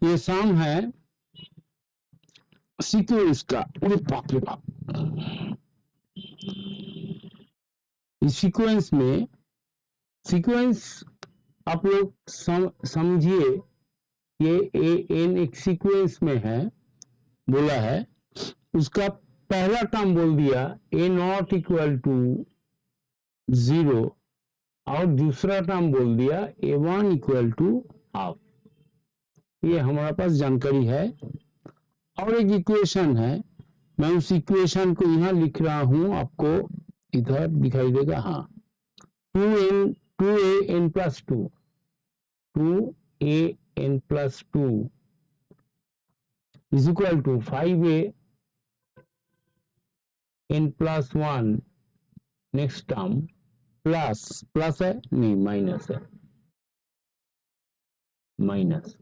ये सॉन्ग है सीक्वेंस का। अरे बाप रे बाप, इस सीक्वेंस में, सीक्वेंस आप लोग समझिए, ये एन एक सीक्वेंस में है, बोला है, उसका पहला टर्म बोल दिया ए नॉट इक्वल टू 0 और दूसरा टर्म बोल दिया ए वन इक्वल टू हाफ। ये हमारे पास जानकारी है। और एक इक्वेशन है, मैं उस इक्वेशन को यहाँ लिख रहा हूं, आपको इधर दिखाई देगा। हाँ, 2an plus 2 is equal to 5an plus 1 next term plus है नहीं, माइनस है, minus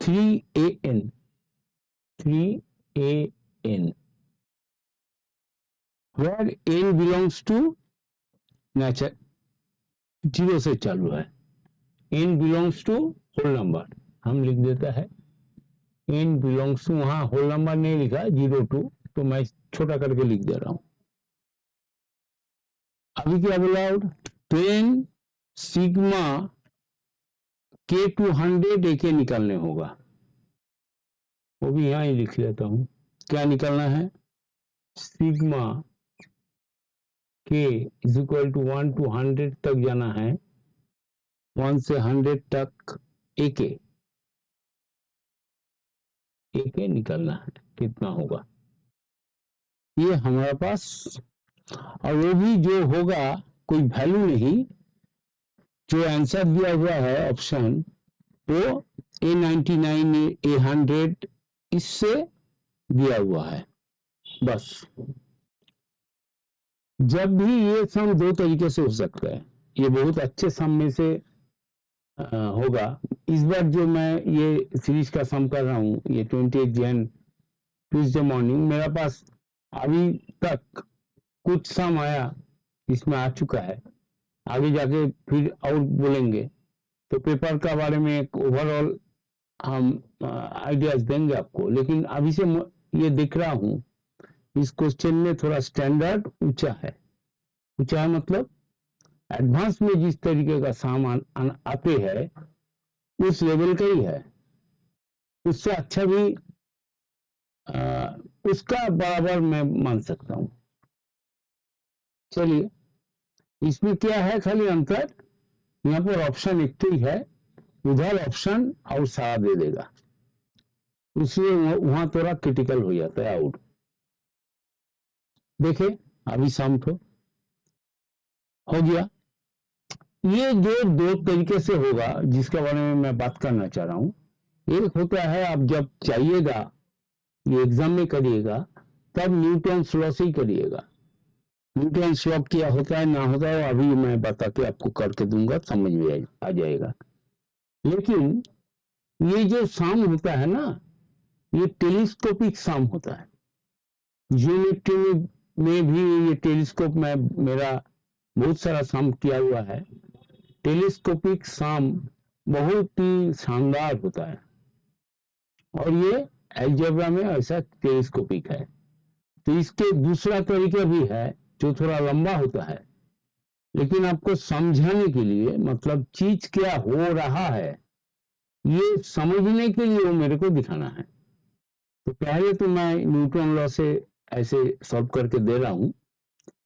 3an where n belongs to nature, 0 से चालू है, n belongs to whole number, हम लिख देता है n belongs to, वहां होल नंबर नहीं लिखा 0 to, तो मैं छोटा करके लिख दे रहा हूं। अभी क्या बोला, 10 सिग्मा के टू 100 एके निकालने होगा, वो भी यहां ही लिख लेता हूं। क्या निकालना है, सिग्मा के इज इक्वल टू 1 to 100 तक जाना है, 1 से 100 तक एके निकालना है, कितना होगा ये हमारे पास। और वो भी जो होगा कोई वैल्यू नहीं, जो आंसर दिया हुआ है ऑप्शन, वो A99 A100 इससे दिया हुआ है। बस, जब भी ये सम दो तरीके से हो सकता है, ये बहुत अच्छे सम में से होगा। इस बार जो मैं ये सीरीज का सम कर रहा हूँ, ये 28 जैन ट्यूसडे मॉर्निंग, मेरे पास अभी तक कुछ सम आया, इसमें आ चुका है, आगे जाके फिर और बोलेंगे, तो पेपर का बारे में एक ओवरऑल हम आइडियाज देंगे आपको। लेकिन अभी से ये देख रहा हूँ, इस क्वेश्चन में थोड़ा स्टैंडर्ड ऊंचा है। ऊंचा है मतलब एडवांस में जिस तरीके का सामान आते हैं उस लेवल का ही है, उससे अच्छा भी उसका बराबर मैं मान सकता हूं। चलिए, इसमें क्या है, खाली अंतर यहाँ पर ऑप्शन एक ही है, उधर ऑप्शन और सारा दे देगा, इसलिए वहां थोड़ा क्रिटिकल हो जाता है आउट। देखे, अभी शाम को हो गया। ये जो दो तरीके से होगा जिसके बारे में मैं बात करना चाह रहा हूं, एक होता है आप जब चाहिएगा, ये एग्जाम में करिएगा, तब न्यूटन लॉ से ही करिएगा। न्यूटन लॉ क्या होता है ना होता है अभी मैं बता के आपको करके दूंगा, समझ में आ जाएगा। लेकिन ये जो सम होता है ना, ये टेलीस्कोपिक सम होता है। ज्योमेट्री में भी ये टेलीस्कोप में मेरा बहुत सारा सम किया हुआ है। टेलीस्कोपिक सम बहुत ही शानदार होता है, और ये अलजेब्रा में ऐसा टेलीस्कोपिक है। तो इसके दूसरा तरीका भी है जो थोड़ा लंबा होता है, लेकिन आपको समझाने के लिए, मतलब चीज क्या हो रहा है ये समझने के लिए वो मेरे को दिखाना है। तो पहले तो मैं न्यूटन लॉ से ऐसे सॉल्व करके दे रहा हूं,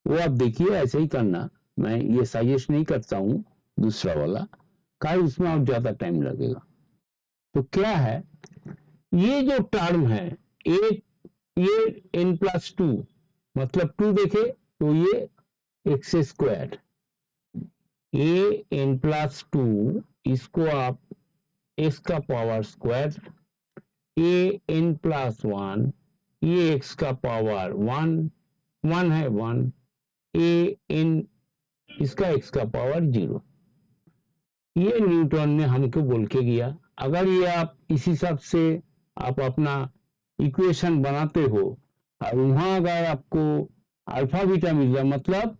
वो आप देखिए, ऐसे ही करना। मैं ये सजेस्ट नहीं करता हूं दूसरा वाला, काहे उसमें आप ज्यादा टाइम लगेगा। तो क्या है, ये जो टर्म है एक, ये n+2 मतलब 2 देखे तो ये एक्स स्क्वायर, ये n+2, इसको आप x का पावर स्क्वायर, ये n+1, ये x का पावर 1 है 1, ये n, इसका x का पावर 0। ये न्यूटन ने हमको बोल के गया। अगर ये आप इस हिसाब से आप अपना इक्वेशन बनाते हो और वहां अगर आपको अल्फा बीटा मिल जाए, मतलब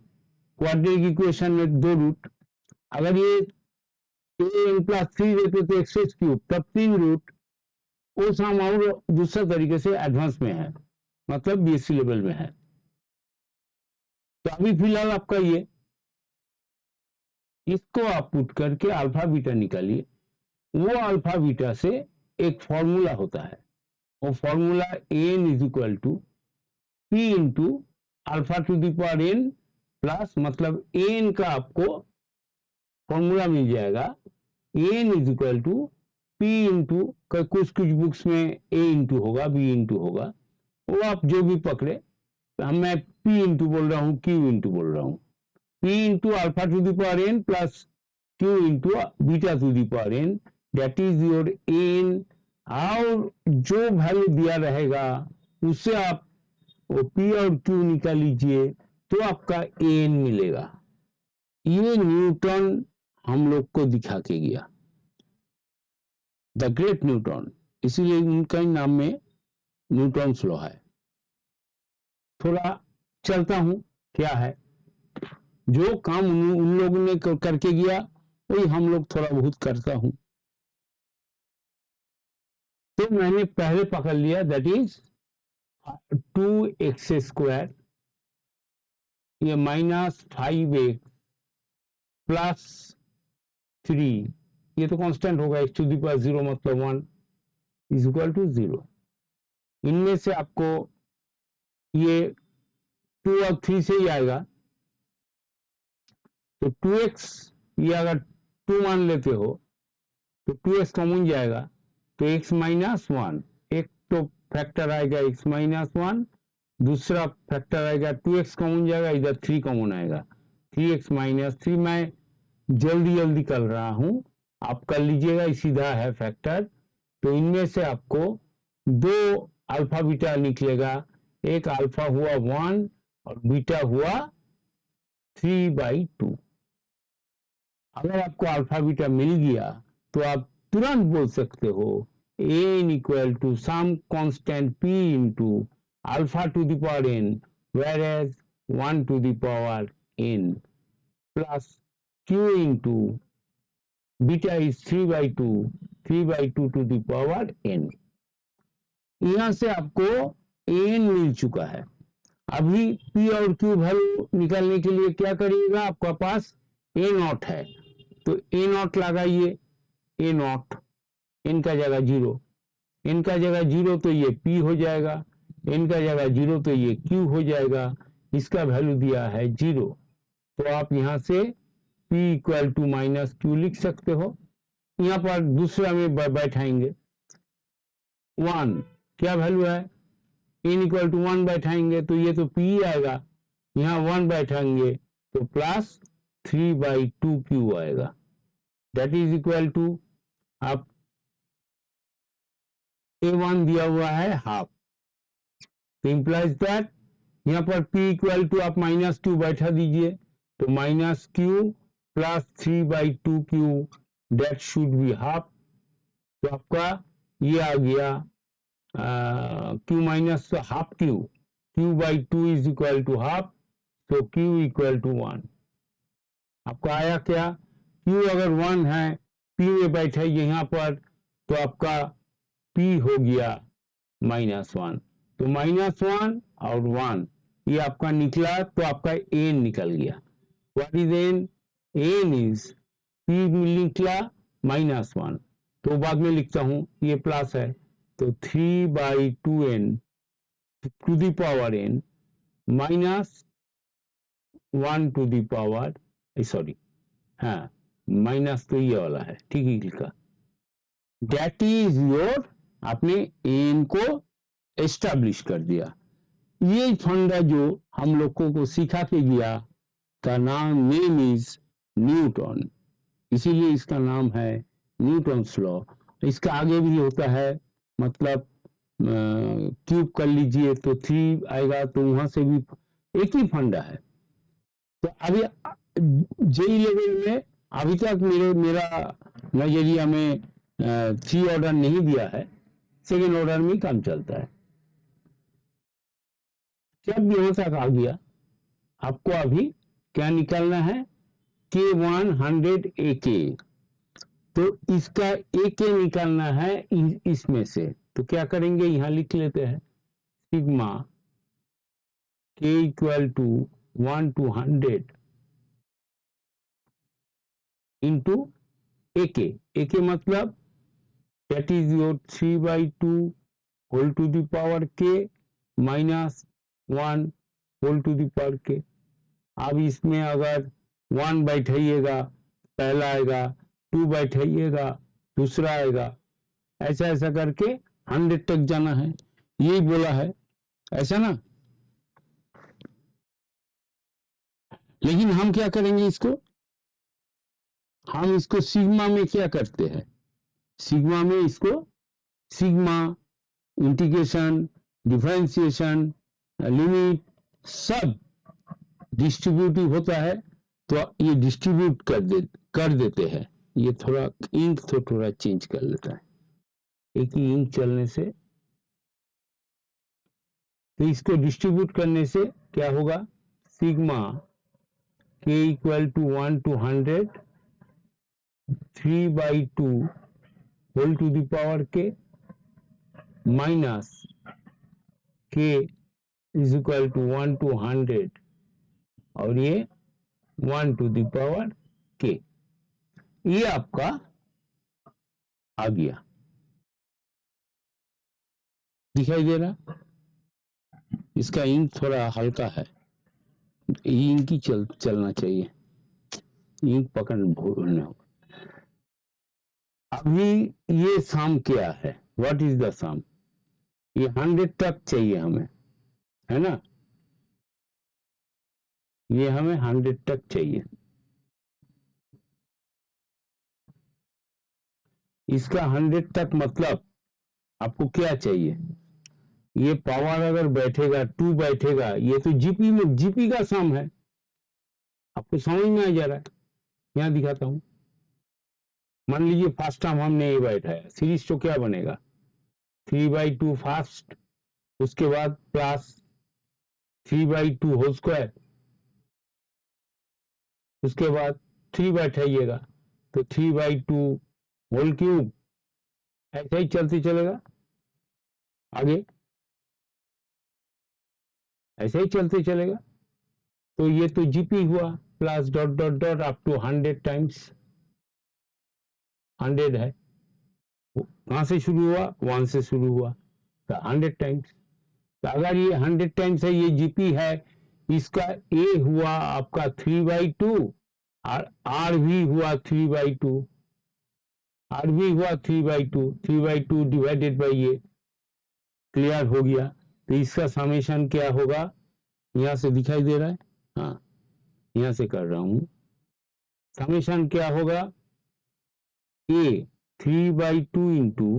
क्वाड्रेटिक इक्वेशन में दो रूट, अगर ये n प्लस 3 देते तो एक्स क्यूब, तब 3 रूट, वो हम और दूसरा तरीके से एडवांस में है, मतलब बीएससी लेवल में है। तो अभी फिलहाल आपका ये, इसको आप पुट करके अल्फा बीटा निकालिए। वो अल्फा बीटा से एक फॉर्मूला होता है, वो formula n is equal to p into alpha to the power n plus, मतलब n का आपको फॉर्मूला मिल जाएगा, n is equal to p into, कुछ कुछ बुक्स में a इंटू होगा, b इंटू होगा, वो आप जो भी पकड़े, मैं p इंटू बोल रहा हूँ, q इंटू बोल रहा हूँ, p into alpha to the power n plus q into beta two the power n, that is your n। और जो वैल्यू दिया रहेगा उससे आप वो p और q निकाल लीजिए, तो आपका n मिलेगा। ये न्यूटन हम लोग को दिखा के गया, द ग्रेट न्यूटन, इसीलिए उनका नाम में न्यूटन लॉ है। थोड़ा चलता हूं क्या है, जो काम उन लोगों ने करके गया वही हम लोग थोड़ा बहुत करता हूं। तो मैंने पहले पकड़ लिया, दैट इज 2x², ये माइनस 5x प्लस 3, ये तो कांस्टेंट होगा, x टू द पावर 0 मतलब 1 इज इक्वल टू 0। इनमें से आपको ये 2 और 3 से ही आएगा, तो 2x, ये अगर 2 मान लेते हो तो 2x कॉमन जाएगा, तो x माइनस 1, एक तो फैक्टर आएगा x माइनस 1, दूसरा फैक्टर आएगा 2x कॉमन जाएगा, इधर 3 कॉमन आएगा, 3x माइनस 3। मैं जल्दी जल्दी कर रहा हूं, आप कर लीजिएगा, सीधा है फैक्टर। तो इनमें से आपको दो अल्फा बीटा निकलेगा, एक अल्फा हुआ 1 और बीटा हुआ 3/2। अगर आपको अल्फा बीटा मिल गया तो आप तुरंत बोल सकते हो n equal to some constant p into alpha to the power n, where as 1 to the power n plus q into beta is 3/2 to the power n। यहां से आपको n मिल चुका है। अभी p और q वैल्यू निकालने के लिए क्या करिएगा, आपका पास a नॉट है, तो a नॉट लगाइए, a नॉट, n का जगह 0, n का जगह 0 तो ये p हो जाएगा, n का जगह 0 तो ये q हो जाएगा, इसका वैल्यू दिया है 0, तो आप यहां से p equal to minus q लिख सकते हो। यहां पर दूसरा में बैठाएंगे 1, क्या वैल्यू है, n इक्वल टू 1 बैठाएंगे तो ये तो p आएगा, यहाँ 1 बैठाएंगे तो प्लस 3/2 q आएगा, दैट इज इक्वल टू, आप a1 दिया हुआ है हाफ, तो इंप्लाइज दैट यहाँ पर p इक्वल टू आप माइनस q बैठा दीजिए, तो minus q plus 3/2 q, that should be half. तो आपका ये आ गया q minus half q/2 is equal to half, तो q इक्वल टू 1। आपका आया क्या, q अगर 1 है, p में बैठे यहाँ पर, तो आपका p हो गया -1, तो -1 और 1 ये आपका निकला, तो आपका n निकल गया। What is n? n is p भी निकला -1, तो बाद में लिखता हूं, ये प्लस है, तो 3/2n to the power n minus 1 to the power, sorry, हाँ माइनस तो ये वाला है, ठीक है लिखा, दैट इज योर, आपने एन को एस्टैब्लिश कर दिया। ये फंडा जो हम लोगों को सिखा के गया का नेम इज न्यूटन, इसीलिए इसका नाम है न्यूटन्स लॉ। इसका आगे भी होता है, मतलब क्यूब कर लीजिए तो 3 आएगा, तो वहां से भी एक ही फंडा है। तो अभी जेई लेवल में अभी तक मेरा नजरिया में 3 ऑर्डर नहीं दिया है, सेकेंड ऑर्डर में काम चलता है। जब यहां तक आ गया, आपको अभी क्या निकालना है, K100 AK, तो इसका AK निकालना है इसमें से। तो क्या करेंगे, यहां लिख लेते हैं sigma K equal to 1 to 100 into AK मतलब that is your 3/2 whole to the power K minus 1 whole to the power K। अब इसमें अगर 1 बैठाइएगा पहला आएगा, 2 बैठाइएगा दूसरा आएगा, ऐसा ऐसा करके 100 तक जाना है, यही बोला है, ऐसा ना। लेकिन हम क्या करेंगे इसको, हम इसको सिग्मा में क्या करते हैं, सिग्मा में इसको सिग्मा इंटीग्रेशन डिफरेंशिएशन लिमिट सब डिस्ट्रीब्यूटिव होता है, तो ये डिस्ट्रीब्यूट कर देते हैं। ये थोड़ा इंक तो थोड़ा चेंज कर लेता है, एक ही इंक चलने से। तो इसको डिस्ट्रीब्यूट करने से क्या होगा, sigma K equal to 1 to 100 3/2 whole to the power K minus K is equal to 1 to 100 और ये 1 to the पावर K। ये आपका आ गया, दिखाई दे रहा। इसका इंक थोड़ा हल्का है, इंक ही चलना चाहिए, इंक पकड़ भूलना होगा। अभी ये सम क्या है, व्हाट इज द सम, ये 100 तक चाहिए हमें, है ना, ये हमें 100 तक चाहिए। इसका 100 तक मतलब आपको क्या चाहिए, ये पावर अगर बैठेगा 2 बैठेगा, ये तो जीपी में जीपी का सम है, आपको समझ में आ जा रहा है। यहां दिखाता हूं, मान लीजिए फर्स्ट टर्म हमने ये बैठाया, सीरीज तो क्या बनेगा 3/2 फर्स्ट, उसके बाद प्लस 3/2 होल स्क्वायर, उसके बाद 3 बैठाइएगा तो 3/2 होल क्यूब, ऐसा ही चलते चलेगा आगे, ऐसे ही चलते चलेगा। तो ये तो जीपी हुआ plus dot dot dot up to 100 times, 100 है, कहां से शुरू हुआ, 1 से शुरू हुआ, तो 100 टाइम्स। तो अगर ये 100 टाइम्स है, ये जीपी है, इसका ए हुआ आपका 3/2 और आर भी हुआ 3/2, आर भी हुआ 3/2 डिवाइडेड बाई ये, क्लियर हो गया। तो इसका समेशन क्या होगा, यहां से दिखाई दे रहा है, हाँ यहां से कर रहा हूं, समेशन क्या होगा, a 3/2 into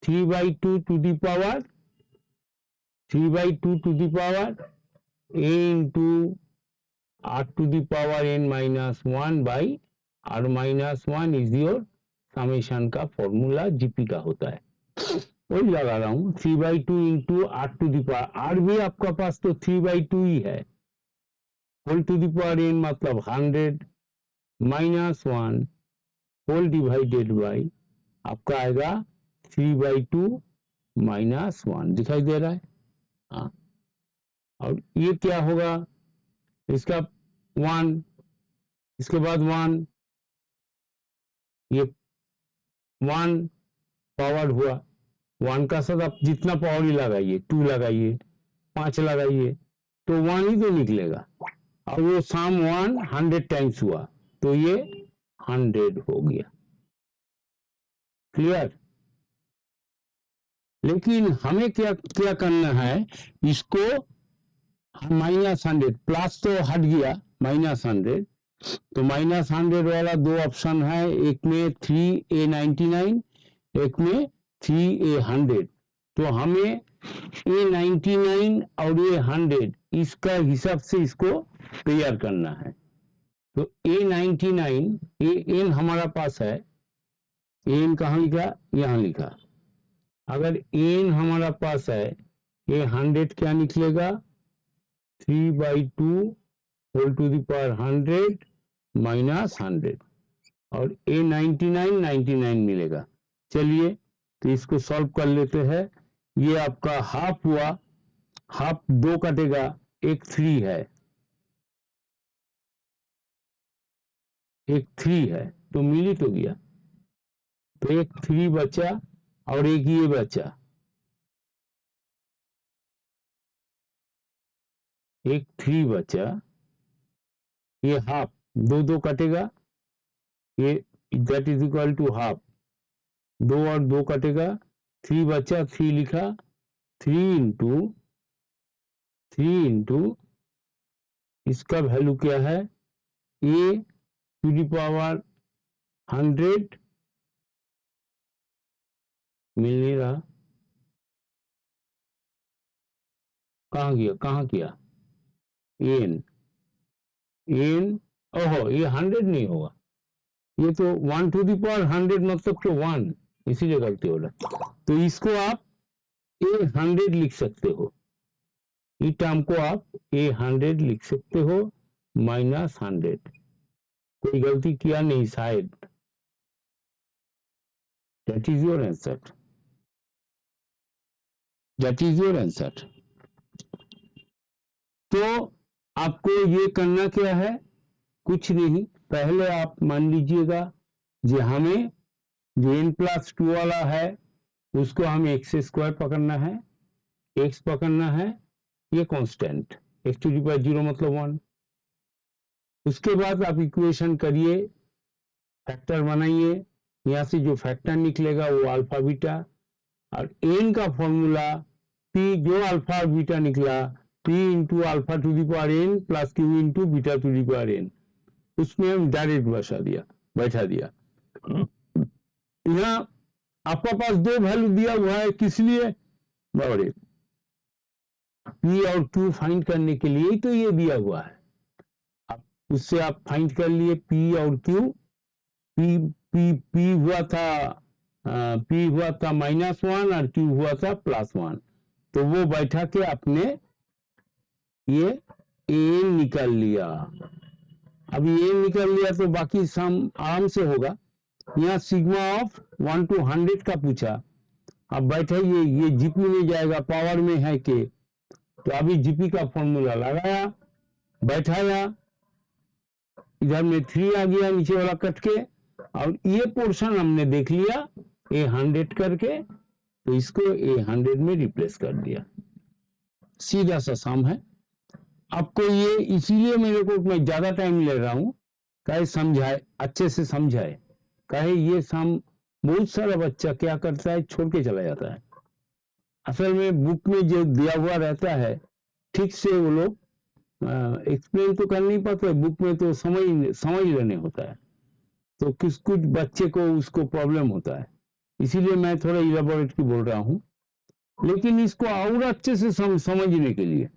3/2 to the power 3/2 to the power a into r to the power n minus 1 by r minus 1 is your summation का फॉर्मूला जीपी का होता है, वही लगा रहा हूं 3/2 into r to the power, r भी आपका पास तो 3/2 ही है, whole to the power n मतलब 100 माइनस 1 होल डिवाइडेड बाई आपका आएगा 3/2 माइनस 1, दिखाई दे रहा है, हाँ। और ये क्या होगा, इसका 1, इसके बाद 1, ये 1 पावर हुआ, 1 का साथ आप जितना पावर ही लगाइए, 2 लगाइए, 5 लगाइए, तो 1 ही तो निकलेगा। और वो सम 100 टाइम्स हुआ, तो ये 100 हो गया, क्लियर। लेकिन हमें क्या क्या करना है, इसको -100, प्लस तो हट गया -100, तो -100 वाला 2 ऑप्शन है, एक में 3A99, एक में 3A100। तो हमें A99 और A100 इसका हिसाब से इसको तैयार करना है। तो A99 एन हमारा पास है, एन कहाँ लिखा, यहाँ लिखा। अगर एन हमारा पास है, ये 100 क्या निकलेगा, 3/2 whole to the power 100 minus 100, और A99 99 मिलेगा। चलिए तो इसको सॉल्व कर लेते हैं। ये आपका हाफ हुआ, हाफ 2 कटेगा, एक 3 है, एक 3 है, तो मिल ही तो गया। तो एक 3 बचा और एक ये बचा, एक 3 बचा, ये हाफ 2 2 कटेगा, ये that is equal to half, 2 और 2 कटेगा, 3 बचा, 3 लिखा, 3 इंटू इसका वैल्यू क्या है, ए टू द पावर 100 मिल नहीं रहा, कहाँ किया एन, ओहो ये 100 नहीं होगा, ये तो 1 टू द पावर 100 मतलब तो 1, इसीलिए गलती हो रहा। तो इसको आप A100 लिख सकते हो, इस टर्म को आप A100 लिख सकते हो माइनस 100। कोई गलती किया नहीं शायद। That is your answer, that is your answer. तो आपको ये करना क्या है, कुछ नहीं, पहले आप मान लीजिएगा जो हमें जो n+2 वाला है उसको हमें x² पकड़ना है, x पकड़ना है, ये constant x to the power 0 मतलब 1। उसके बाद आप इक्वेशन करिए, फैक्टर बनाइए, यहाँ से जो फैक्टर निकलेगा वो अल्फा बीटा, और n का फॉर्मूला p जो अल्फा और बीटा निकला, p into alpha to the power n plus q into beta two the power n, उसमें हम डायरेक्ट बैठा दिया। यहाँ आपका पास 2 वैल्यू दिया हुआ है, किस लिए, बड़े P और Q फाइंड करने के लिए तो ये दिया हुआ है। अब उससे आप फाइंड कर लिए P और Q। P हुआ था -1 और Q हुआ था +1, तो वो बैठा के आपने ये A निकाल लिया। अब ये निकाल लिया तो बाकी सम आराम से होगा। यहाँ सिग्मा ऑफ 1 to 100 का पूछा, अब बैठाइए, ये जीपी में जाएगा, पावर में है के, तो अभी जीपी का फॉर्मूला लगाया, बैठाया, इधर में 3 आ गया नीचे वाला कट के, और ये पोर्शन हमने देख लिया A100 करके, तो इसको A100 में रिप्लेस कर दिया। सीधा सा सम है। आपको ये इसीलिए मेरे को मैं ज्यादा टाइम ले रहा हूं, कहे समझाए, अच्छे से समझाए, कहे ये सम बहुत सारा बच्चा क्या करता है, छोड़ के चला जाता है। असल में बुक में जो दिया हुआ रहता है ठीक से वो लोग एक्सप्लेन तो कर नहीं पाते, बुक में तो समझ लेने होता है, तो कुछ बच्चे को उसको प्रॉब्लम होता है, इसीलिए मैं थोड़ा इलेबोरेटली बोल रहा हूँ। लेकिन इसको और अच्छे से समझने के लिए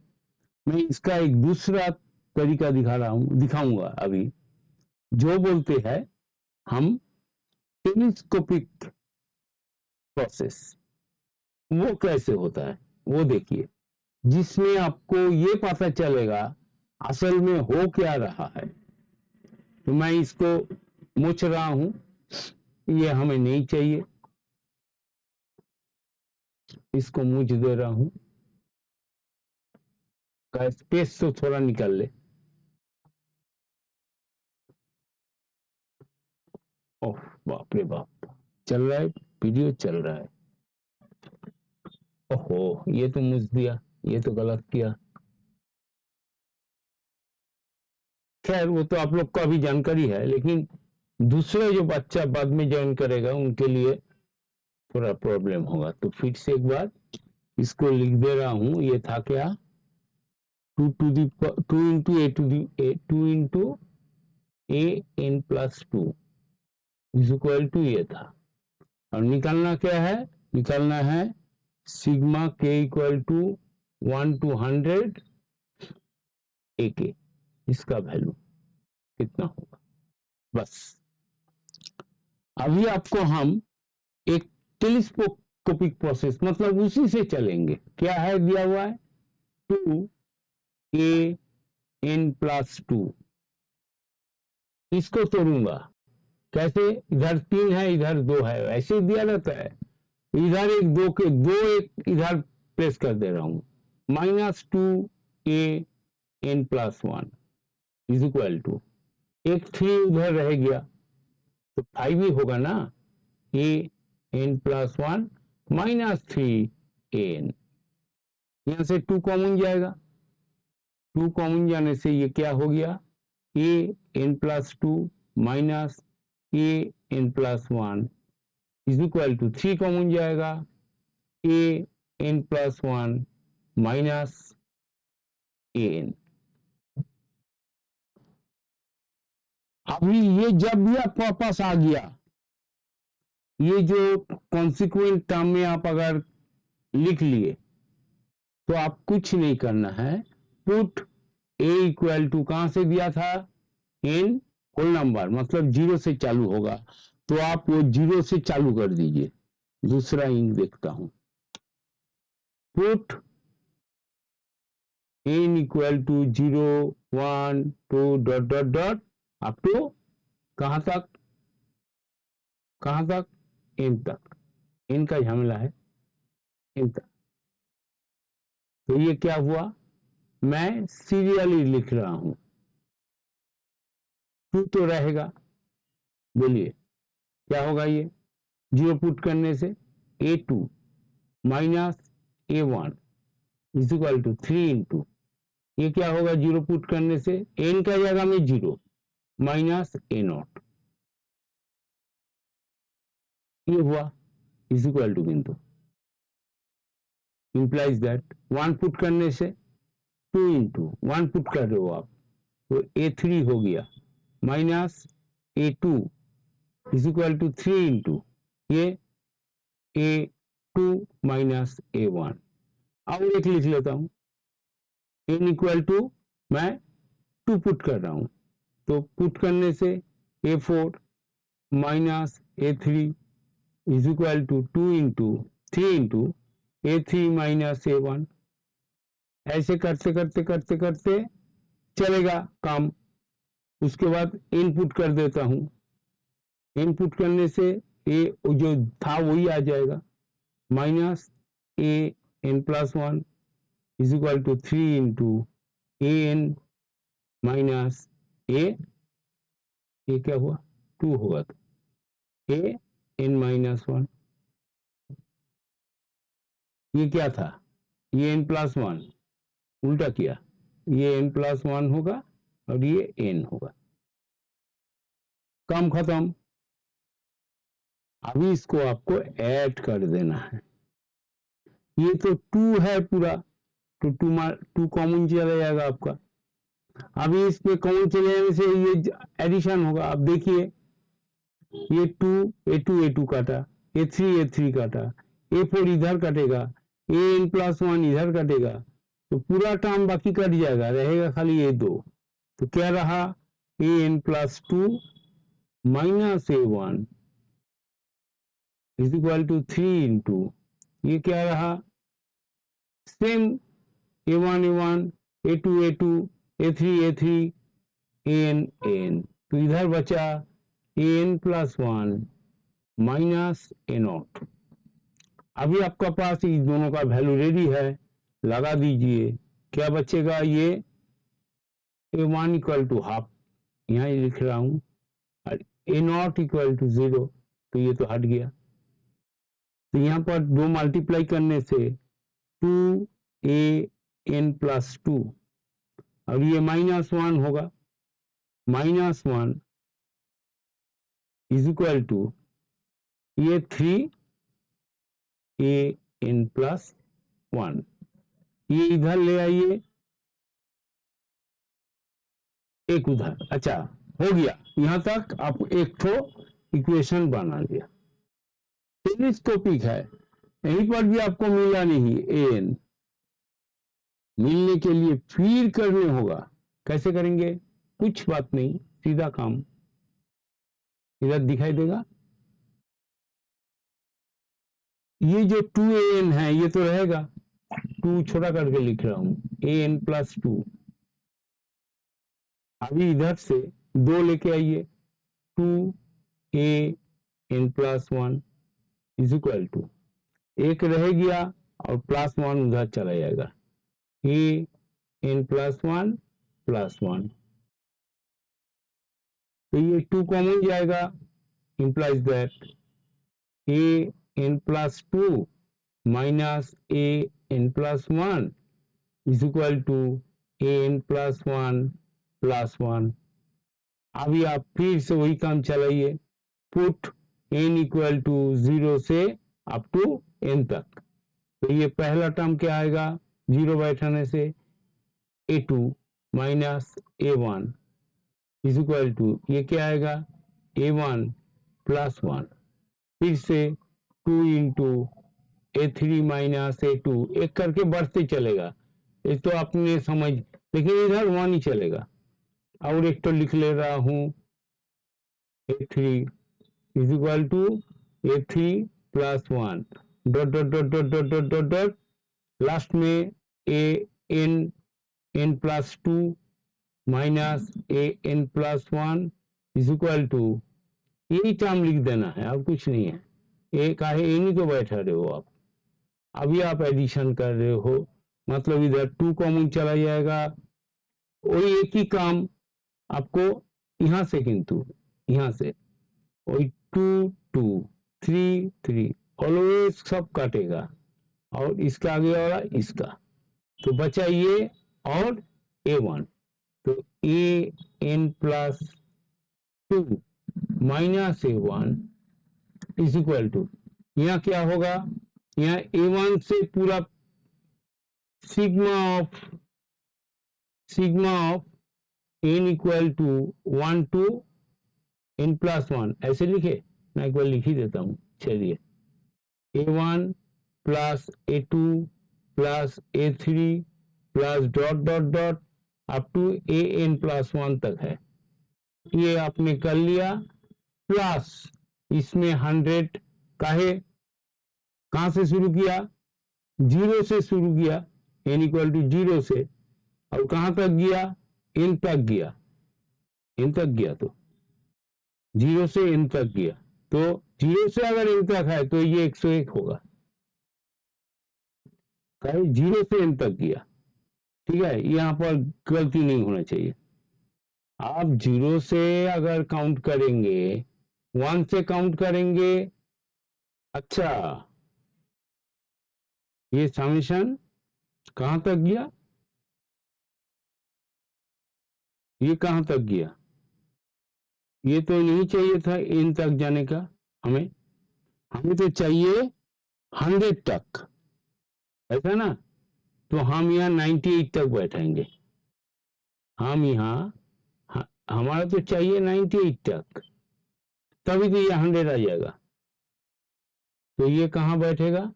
मैं इसका एक दूसरा तरीका दिखाऊंगा अभी, जो बोलते हैं हम टेलीस्कोपिक प्रोसेस, वो कैसे होता है वो देखिए, जिसमें आपको ये पता चलेगा असल में हो क्या रहा है। तो मैं इसको मुछ रहा हूं, ये हमें नहीं चाहिए, इसको मुझ दे रहा हूं, का स्पेस तो थोड़ा निकाल ले। ओह बाप रे बाप, चल रहा है, वीडियो चल रहा है। ओहो ये तो मुझ दिया, ये तो गलत किया। खैर वो तो आप लोग को अभी जानकारी है, लेकिन दूसरा जो बच्चा बाद में ज्वाइन करेगा उनके लिए थोड़ा प्रॉब्लम होगा। तो फिर से एक बार इसको लिख दे रहा हूं, ये था क्या, 2 into a n+2 is equal to ये था, और निकालना क्या है, निकालना है sigma k equal to 1 to 100 a के, इसका वैल्यू। कितना होगा। बस अभी आपको हम एक टेलीस्कोपिक प्रोसेस मतलब उसी से चलेंगे। क्या है दिया हुआ है 2an+2, इसको तोड़ूंगा कैसे, इधर 3 है इधर 2 है, ऐसे ही दिया रहता है। इधर एक 2 के 2 एक इधर प्रेस कर दे रहा हूं, -2an+1 इज इक्वल टू एक 3 उधर रह गया तो 5 ही होगा ना, an+1 -3an, यहां से 2 कॉमन जाएगा, 2 कॉमन जाने से ये क्या हो गया an+2 -an+1 is equal to 3 common जाएगा an+1 -an। अभी ये जब भी आपके पास आ गया, ये जो कॉन्सिक्वेंट टर्म में आप अगर लिख लिए तो आप कुछ नहीं करना है, पुट a इक्वल टू कहां से दिया था n होल नंबर मतलब 0 से चालू होगा, तो आप वो 0 से चालू कर दीजिए। दूसरा इंक देखता हूं, put n equal to 0 1 2 dot dot dot up to कहां तक n तक, n का झमेला है n तक। तो ये क्या हुआ, मैं सीरियली लिख रहा हूं, 2 तो रहेगा, बोलिए क्या होगा ये 0 पुट करने से a2 -a1 is equal to 3 into, ये क्या होगा 0 पुट करने से n का जगह में 0 -a0, ये हुआ इज इक्वल टू बिंदु, इंप्लाइज दैट 1 पुट करने से 2 इंटू 1 पुट कर रहे हो आप तो a3 हो गया -a2 is equal to 3 into ये a2 -a1। अब एक लिख लेता हूं, n इक्वल टू मैं 2 पुट कर रहा हूं तो पुट करने से a4 -a3 is equal to 2 into 3 into a3 -a1। ऐसे करते करते करते करते चलेगा काम। उसके बाद इनपुट कर देता हूं, इनपुट करने से ए जो था वही आ जाएगा -an+1 is equal to 3 into an minus a क्या हुआ 2 होगा तो an-1, ये क्या था ये n+1 उल्टा किया, ये n+1 होगा और ये n होगा, काम खत्म। अभी इसको आपको ऐड कर देना है, ये तो 2 है पूरा तो 2 कॉमन चला जाएगा आपका। अभी इसमें कॉमन चले जाने से ये एडिशन होगा। अब देखिए ये 2 a2 काटा, a3 काटा, a4 इधर कटेगा, an+1 इधर कटेगा तो पूरा टर्म बाकी कट जाएगा, रहेगा खाली ये 2। तो क्या रहा an+2 -a1 is equal to 3 into ये क्या रहा same a1 a2 a3 an तो इधर बचा an+1 -a0। अभी आपका पास इस दोनों का वैल्यू रेडी है, लगा दीजिए, क्या बचेगा ये a1 इक्वल टू हाफ, यहाँ लिख रहा हूं, और a0 इक्वल टू 0 तो ये तो हट गया। तो यहाँ पर 2 मल्टीप्लाई करने से 2an+2 और ये -1 होगा, -1 इज इक्वल टू ये 3an+1, ये इधर ले आइए एक उधर, अच्छा हो गया, यहां तक आप एक तो इक्वेशन बना लिया। टेलीस्कोपिक है, यहीं पर भी आपको मिला नहीं an, मिलने के लिए फिर करने होगा, कैसे करेंगे कुछ बात नहीं, सीधा काम। इधर दिखाई देगा, ये जो 2an है ये तो रहेगा, 2 छोटा करके लिख रहा हूं, an+2। अभी इधर से 2 लेके आइए, 2an+1 इज इक्वल टू, एक रह गया और +1 उधर चला जाएगा, an+1+1, तो ये 2 कॉमन जाएगा, implies that an+2 minus an+1 is equal to an+1+1। अभी आप फिर से वही काम चलाइए, पुट n इक्वल टू 0 से अप टू n तक। तो ये पहला टर्म क्या आएगा, 0 बैठाने से a2 minus a1 is equal to, ये क्या आएगा, a1+1। फिर से 2 इंटू a3 माइनस a2, एक करके बढ़ते चलेगा, ये तो आपने समझ, लेकिन इधर 1 ही चलेगा। और एक तो लिख ले रहा हूं, a3 is equal to a3+1 dot dot dot dot dot dot dot dot, last में an+2 minus an+1 is equal to, यही टर्म लिख देना है, और कुछ नहीं है। ए काहे ए नहीं तो बैठा रहे हो आप, अभी आप एडिशन कर रहे हो, मतलब इधर 2 कॉमन चला जाएगा, वही एक ही काम आपको यहां से, किंतु यहां से वही 2 2 3 3 ऑलवेज सब काटेगा, और इसका आगे वाला इसका, तो बचा ये और a1, तो an+2 minus a1 is equal to, यहाँ क्या होगा, यहाँ a1 से पूरा sigma of n equal to 1 to n+1, ऐसे लिखे, मैं एक बार लिख ही देता हूं, चलिए, a1 plus a2 plus a3 plus dot dot dot up to an+1 तक है, ये आपने कर लिया। प्लस इसमें 100 काहे, कहां से शुरू किया, 0 से शुरू किया, n इक्वल टू 0 से, और कहां तक गया, n तक गया, n तक गया, तो 0 से n तक गया, तो 0 से अगर n तक है तो ये 101 होगा, 0 से n तक गया, ठीक है, यहां पर गलती नहीं होना चाहिए। आप 0 से अगर काउंट करेंगे, 1 से काउंट करेंगे, अच्छा ये समेशन कहां तक गया, ये कहां तक गया, ये तो नहीं चाहिए था n तक जाने का, हमें हमें तो चाहिए 100 तक, ऐसा ना, तो हम यहाँ 98 तक बैठेंगे, हम यहाँ हमारा तो चाहिए 98 तक, तभी तो ये 100 आ जाएगा, तो ये कहाँ बैठेगा,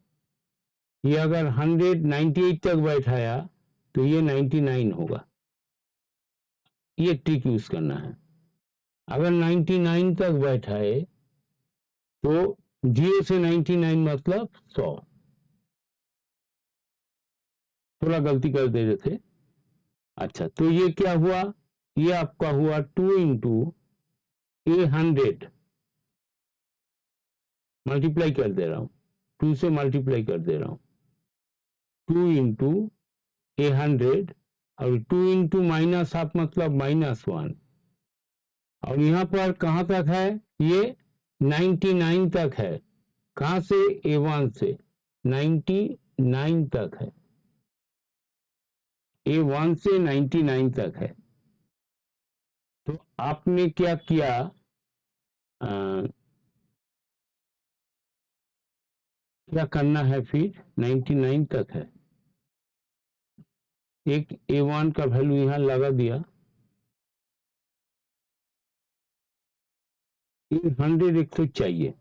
ये अगर 198 तक बैठाया तो ये 99 होगा, ये ट्रिक यूज करना है। अगर 99 तक बैठाए तो 0 से 99 मतलब 100, थोड़ा गलती कर दे रहे थे। अच्छा, तो ये क्या हुआ, ये आपका हुआ 2 इंटू a100, मल्टीप्लाई कर दे रहा हूं, 2 से मल्टीप्लाई कर दे रहा हूं, 2 इंटू a100, और 2 इंटू माइनस हाफ मतलब -1, और यहां पर कहां तक है, ये 99 तक है, कहां से, a1 से 99 तक है, a1 से 99 तक है, तो आपने क्या किया, क्या करना है, फिर 99 तक है, एक a1 का वैल्यू यहां लगा दिया, 100 एक तो चाहिए,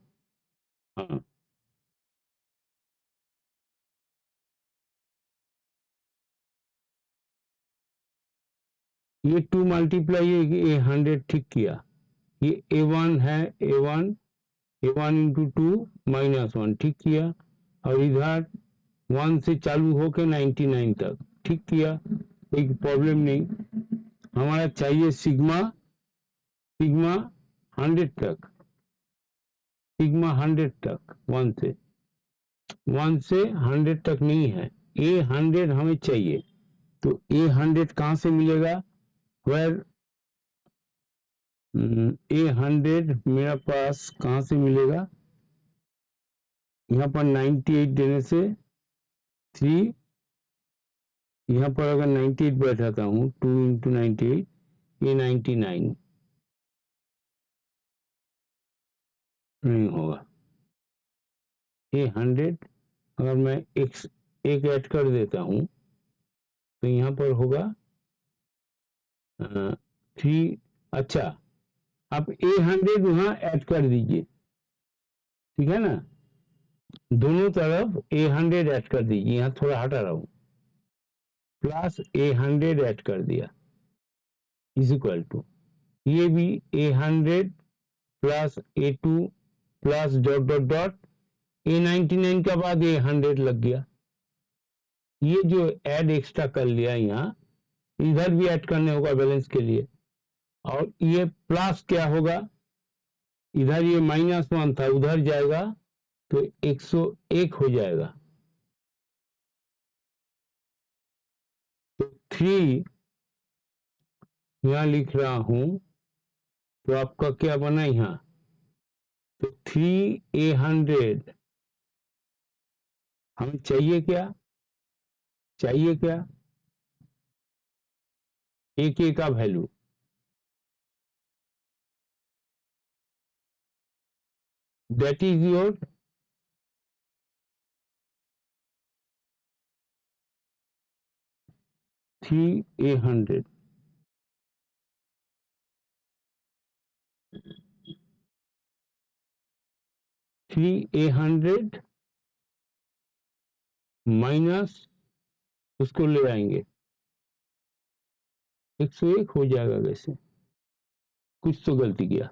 हाँ ये 2 मल्टीप्लाई ये 100 ठीक किया, ये A1 है, A1 इंटू 2 -1 ठीक किया, और इधर 1 से चालू होकर 99 तक ठीक किया, कोई प्रॉब्लम नहीं। हमारा चाहिए सिग्मा 100 तक, सिग्मा 100 तक, 1 से 100 तक नहीं है, A100 हमें चाहिए। तो A100 कहाँ से मिलेगा? वेयर A100 मेरा पास कहाँ से मिलेगा? यहाँ पर 98 देने से 3, यहाँ पर अगर 98 बैठाता हूँ 2 इंटू 98, ये 99 नहीं होगा। A100 अगर मैं एक ऐड कर देता हूँ तो यहाँ पर होगा 3। अच्छा, आप A100 वहाँ ऐड कर दीजिए, ठीक है ना, दोनों तरफ A100 ऐड कर दीजिए, यहाँ थोड़ा हटा रहा हूँ, प्लस A100 ऐड कर दिया इज इक्वल टू, ये भी A100 plus A2 plus dot dot dot A99 का बाद A100 लग गया। ये जो ऐड एक्स्ट्रा कर लिया यहाँ, इधर भी ऐड करने होगा बैलेंस के लिए, और ये प्लस क्या होगा, इधर ये -1 था, उधर जाएगा तो 101 हो जाएगा। तो 3 यहाँ लिख रहा हूं, तो आपका क्या बना यहाँ, तो 3A100 हमें चाहिए क्या, A का value, that is your 3A100 3A100 minus उसको ले आएंगे 101 हो जाएगा। वैसे कुछ तो गलती किया,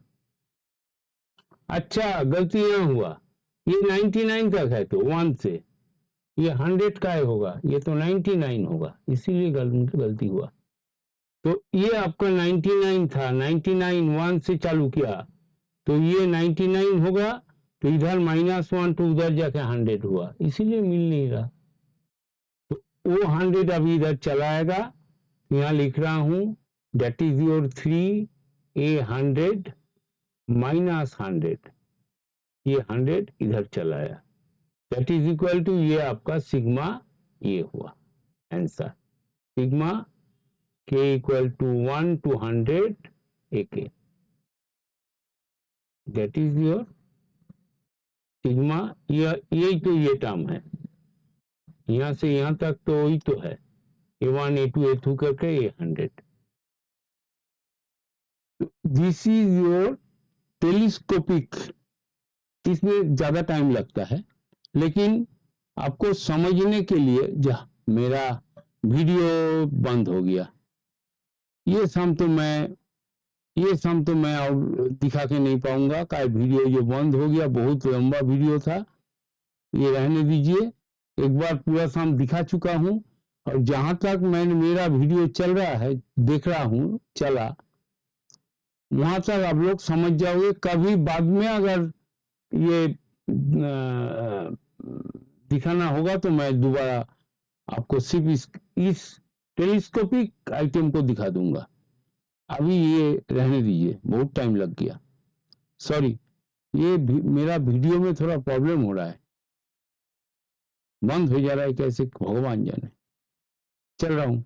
अच्छा गलती यहाँ हुआ, ये 99 तक है तो 1 से, ये 100 का होगा, ये तो 99 होगा, इसीलिए गलती हुआ। तो ये आपका 99 था, 99 1 से चालू किया तो ये 99 होगा, तो इधर -1 तो उधर जाके 100 हुआ, इसीलिए मिल नहीं रहा। तो वो 100 अभी इधर चलाएगा, यहाँ लिख रहा हूं that is your 3A100 minus 100, ये 100 इधर चलाया, दैट इज इक्वल टू, ये आपका सिग्मा ये हुआ answer, sigma k equal to 1 to 100 AK, that is your sigma. यही तो ये टर्म है, यहां से यहां तक तो वही तो है, A1 A2 A2 करके A100। This is your telescopic, इसमें ज्यादा टाइम लगता है, लेकिन आपको समझने के लिए मेरा वीडियो बंद हो गया, ये सम तो मैं और दिखा के नहीं पाऊंगा का, वीडियो जो बंद हो गया बहुत लंबा वीडियो था, ये रहने दीजिए, एक बार पूरा सम दिखा चुका हूं, और जहां तक मैंने मेरा वीडियो चल रहा है देख रहा हूं चला, वहां तक आप लोग समझ जाओगे। कभी बाद में अगर ये दिखाना होगा तो मैं दोबारा आपको सिर्फ इस टेलीस्कोपिक आइटम को दिखा दूंगा, अभी ये रहने दीजिए, बहुत टाइम लग गया, सॉरी, ये मेरा वीडियो में थोड़ा प्रॉब्लम हो रहा है, बंद हो जा रहा है कैसे भगवान जाने, चल रहा हूं।